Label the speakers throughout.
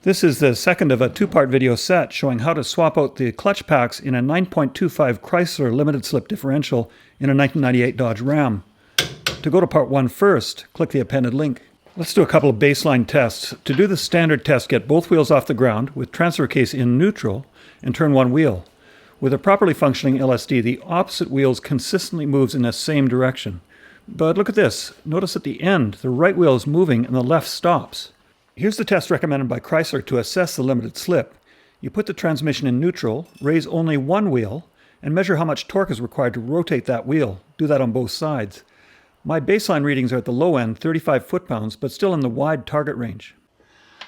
Speaker 1: This is the second of a two-part video set showing how to swap out the clutch packs in a 9.25 Chrysler limited slip differential in a 1998 Dodge Ram. To go to part 1 first, click the appended link. Let's do a couple of baseline tests. To do the standard test, get both wheels off the ground with transfer case in neutral and turn one wheel. With a properly functioning LSD, the opposite wheels consistently moves in the same direction. But look at this. Notice at the end, the right wheel is moving and the left stops. Here's the test recommended by Chrysler to assess the limited slip. You put the transmission in neutral, raise only one wheel, and measure how much torque is required to rotate that wheel. Do that on both sides. My baseline readings are at the low end, 35 foot-pounds, but still in the wide target range.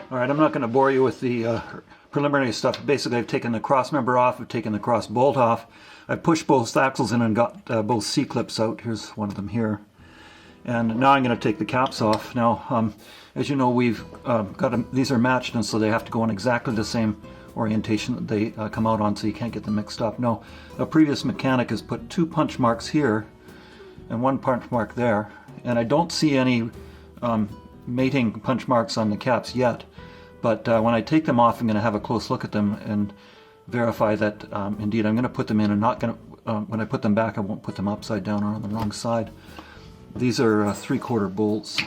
Speaker 1: All right, I'm not going to bore you with the preliminary stuff. Basically, I've taken the cross member off, I've taken the cross bolt off, I've pushed both axles in and got both C-clips out. Here's one of them here. And now I'm going to take the caps off. Now, as you know, we've got them, these are matched, and so they have to go in exactly the same orientation that they come out on, so you can't get them mixed up. No, a previous mechanic has put 2 punch marks here and 1 punch mark there, and I don't see any mating punch marks on the caps yet, but when I take them off, I'm going to have a close look at them and verify that indeed I'm going to put them in, and not going to, when I put them back, I won't put them upside down or on the wrong side. These are 3/4 bolts.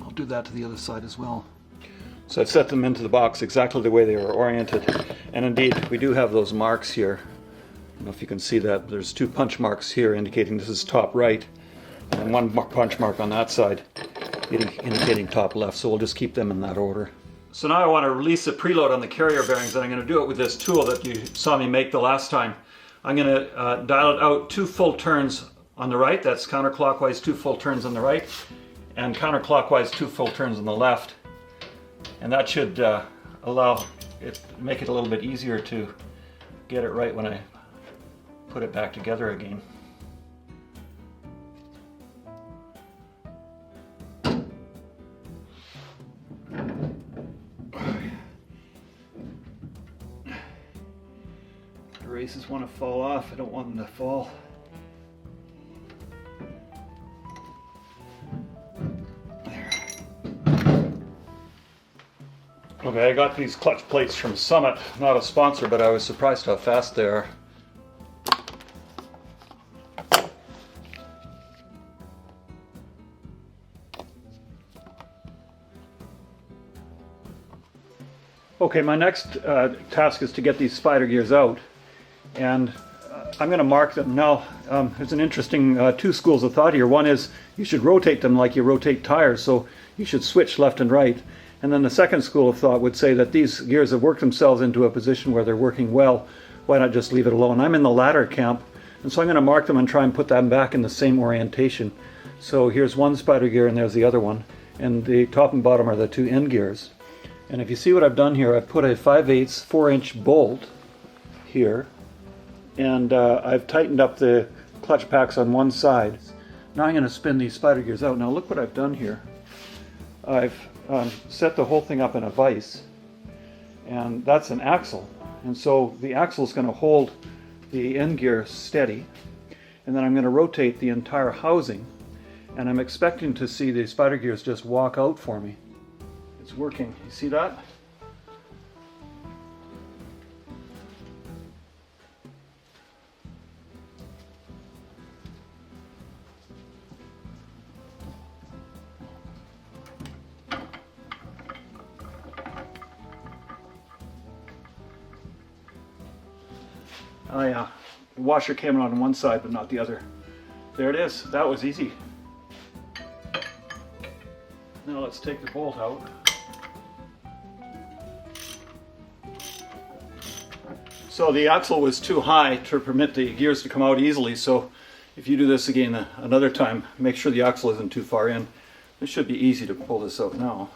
Speaker 1: I'll do that to the other side as well. So I've set them into the box exactly the way they were oriented. And indeed, we do have those marks here. I don't know if you can see that. There's 2 punch marks here indicating this is top right, and 1 punch mark on that side indicating top left. So we'll just keep them in that order. So now I want to release the preload on the carrier bearings, and I'm going to do it with this tool that you saw me make the last time. I'm going to dial it out 2 full turns on the right. That's counterclockwise 2 full turns on the right, and counterclockwise 2 full turns on the left. And that should make it a little bit easier to get it right when I put it back together again. The races want to fall off. I don't want them to fall. There. Okay, I got these clutch plates from Summit, not a sponsor, but I was surprised how fast they are. Okay, my next task is to get these spider gears out, and I'm going to mark them. Now, there's an interesting 2 schools of thought here. One is you should rotate them like you rotate tires, so you should switch left and right. And then the second school of thought would say that these gears have worked themselves into a position where they're working well. Why not just leave it alone? I'm in the latter camp, and so I'm going to mark them and try and put them back in the same orientation. So here's one spider gear and there's the other one, and the top and bottom are the 2 end gears. And if you see what I've done here, I've put a 5/8 4-inch bolt here, and I've tightened up the clutch packs on one side. Now I'm going to spin these spider gears out. Now look what I've done here. I've set the whole thing up in a vise, and that's an axle. And so the axle is going to hold the end gear steady, and then I'm going to rotate the entire housing, and I'm expecting to see the spider gears just walk out for me. It's working. You see that? Oh yeah, the washer came out on one side but not the other. There it is. That was easy. Now let's take the bolt out. So the axle was too high to permit the gears to come out easily, so if you do this again another time, make sure the axle isn't too far in. It should be easy to pull this out now.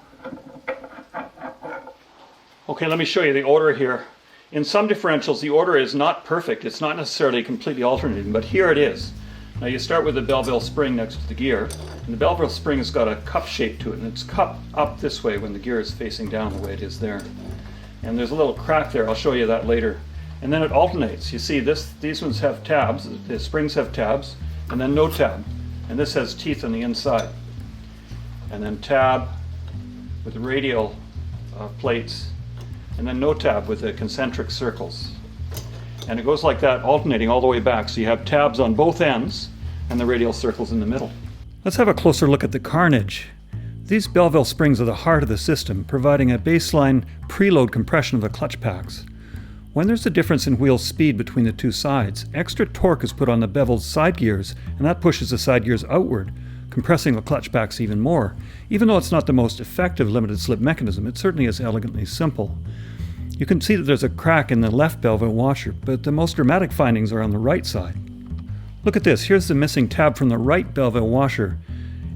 Speaker 1: Okay, let me show you the order here. In some differentials, the order is not perfect. It's not necessarily completely alternating, but here it is. Now you start with the Belleville spring next to the gear, and the Belleville spring has got a cup shape to it, and it's cupped up this way when the gear is facing down the way it is there. And there's a little crack there. I'll show you that later. And then it alternates. You see, these ones have tabs. The springs have tabs, and then no tab. And this has teeth on the inside. and then tab with the radial plates, and then no tab with the concentric circles. And it goes like that, alternating all the way back. So you have tabs on both ends and the radial circles in the middle. Let's have a closer look at the carnage. These Belleville springs are the heart of the system, providing a baseline preload compression of the clutch packs. When there's a difference in wheel speed between the two sides, extra torque is put on the bevel's side gears, and that pushes the side gears outward, compressing the clutch packs even more. Even though it's not the most effective limited slip mechanism, it certainly is elegantly simple. You can see that there's a crack in the left Belleville washer, but the most dramatic findings are on the right side. Look at this, here's the missing tab from the right Belleville washer.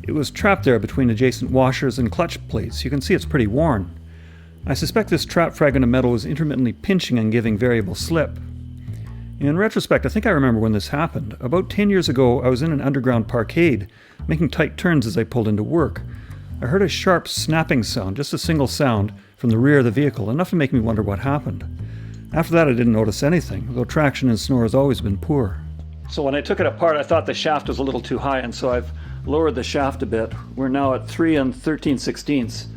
Speaker 1: It was trapped there between adjacent washers and clutch plates. You can see it's pretty worn. I suspect this trapped fragment of metal was intermittently pinching and giving variable slip. In retrospect, I think I remember when this happened. About 10 years ago, I was in an underground parkade, making tight turns as I pulled into work. I heard a sharp snapping sound, just a single sound, from the rear of the vehicle, enough to make me wonder what happened. After that, I didn't notice anything, though traction and snore has always been poor. So when I took it apart, I thought the shaft was a little too high, and so I've lowered the shaft a bit. We're now at 3 13/16.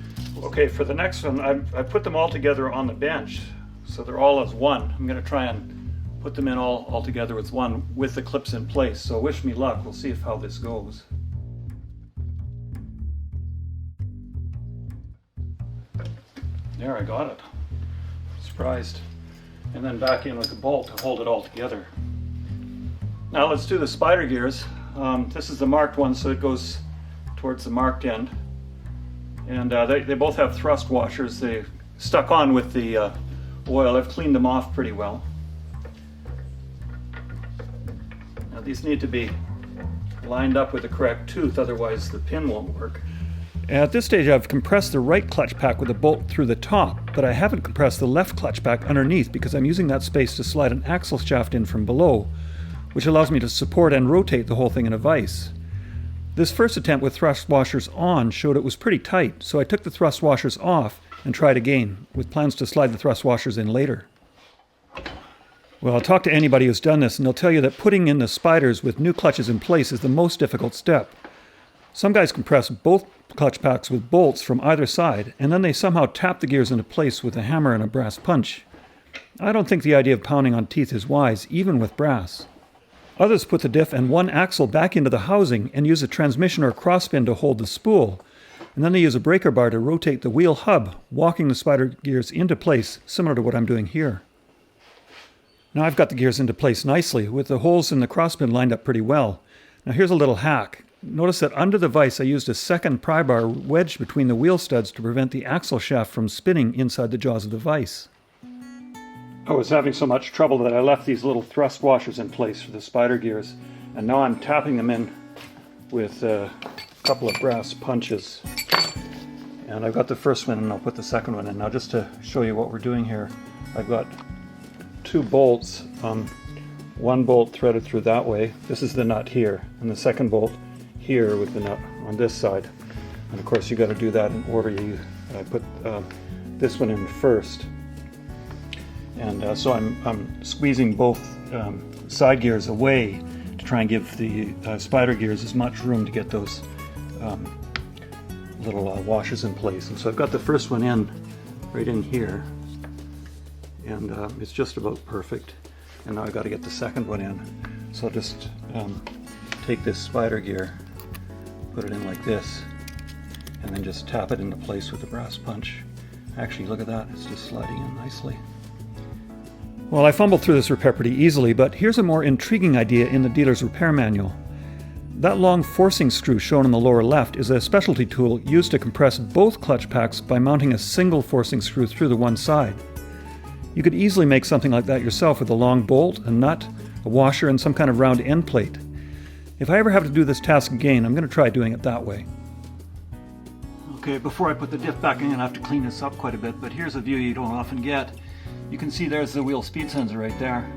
Speaker 1: Okay, for the next one, I put them all together on the bench, so they're all as one. I'm going to try and put them in all together as one with the clips in place. So wish me luck. We'll see how this goes. There, I got it. Surprised. And then back in with the bolt to hold it all together. Now let's do the spider gears. This is the marked one, so it goes towards the marked end. And they both have thrust washers. They stuck on with the oil. I've cleaned them off pretty well. Now these need to be lined up with the correct tooth, otherwise the pin won't work. At this stage, I've compressed the right clutch pack with a bolt through the top, but I haven't compressed the left clutch pack underneath because I'm using that space to slide an axle shaft in from below, which allows me to support and rotate the whole thing in a vise. This first attempt with thrust washers on showed it was pretty tight, so I took the thrust washers off and tried again, with plans to slide the thrust washers in later. Well, I'll talk to anybody who's done this, and they'll tell you that putting in the spiders with new clutches in place is the most difficult step. Some guys compress both clutch packs with bolts from either side, and then they somehow tap the gears into place with a hammer and a brass punch. I don't think the idea of pounding on teeth is wise, even with brass. Others put the diff and one axle back into the housing and use a transmission or crosspin to hold the spool, and then they use a breaker bar to rotate the wheel hub, walking the spider gears into place, similar to what I'm doing here. Now I've got the gears into place nicely, with the holes in the crosspin lined up pretty well. Now here's a little hack. Notice that under the vise I used a second pry bar wedged between the wheel studs to prevent the axle shaft from spinning inside the jaws of the vise. I was having so much trouble that I left these little thrust washers in place for the spider gears, and now I'm tapping them in with a couple of brass punches. And I've got the first one and I'll put the second one in. Now just to show you what we're doing here, I've got two bolts, one bolt threaded through that way, this is the nut here, and the second bolt here with the nut on this side. And of course you got to do that in order. I put this one in first. And so I'm squeezing both side gears away to try and give the spider gears as much room to get those little washers in place. And so I've got the first one in, right in here, and it's just about perfect. And now I've got to get the second one in. So I'll just take this spider gear, put it in like this, and then just tap it into place with the brass punch. Actually, look at that, it's just sliding in nicely. Well, I fumbled through this repair pretty easily, but here's a more intriguing idea in the dealer's repair manual. That long forcing screw shown in the lower left is a specialty tool used to compress both clutch packs by mounting a single forcing screw through the one side. You could easily make something like that yourself with a long bolt, a nut, a washer, and some kind of round end plate. If I ever have to do this task again, I'm going to try doing it that way. Okay, before I put the diff back in, I have to clean this up quite a bit, but here's a view you don't often get. You can see there's the wheel speed sensor right there,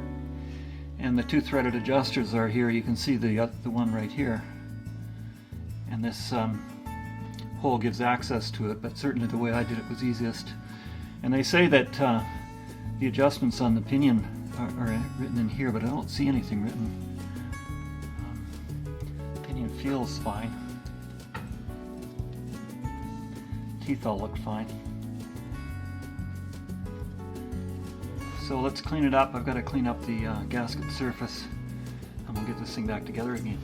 Speaker 1: and the two threaded adjusters are here. You can see the one right here, and this hole gives access to it, but certainly the way I did it was easiest. And they say that the adjustments on the pinion are written in here, but I don't see anything written. Pinion feels fine. Teeth all look fine. So let's clean it up. I've got to clean up the gasket surface, and we'll get this thing back together again.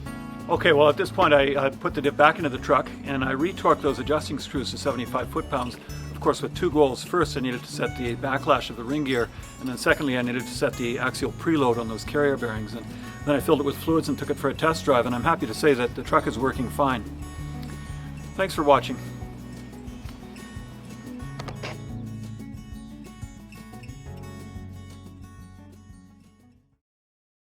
Speaker 1: Okay, well at this point I put the dip back into the truck and I retorqued those adjusting screws to 75 foot-pounds, of course with two goals. First, I needed to set the backlash of the ring gear, and then secondly I needed to set the axial preload on those carrier bearings. And then I filled it with fluids and took it for a test drive, and I'm happy to say that the truck is working fine. Thanks for watching.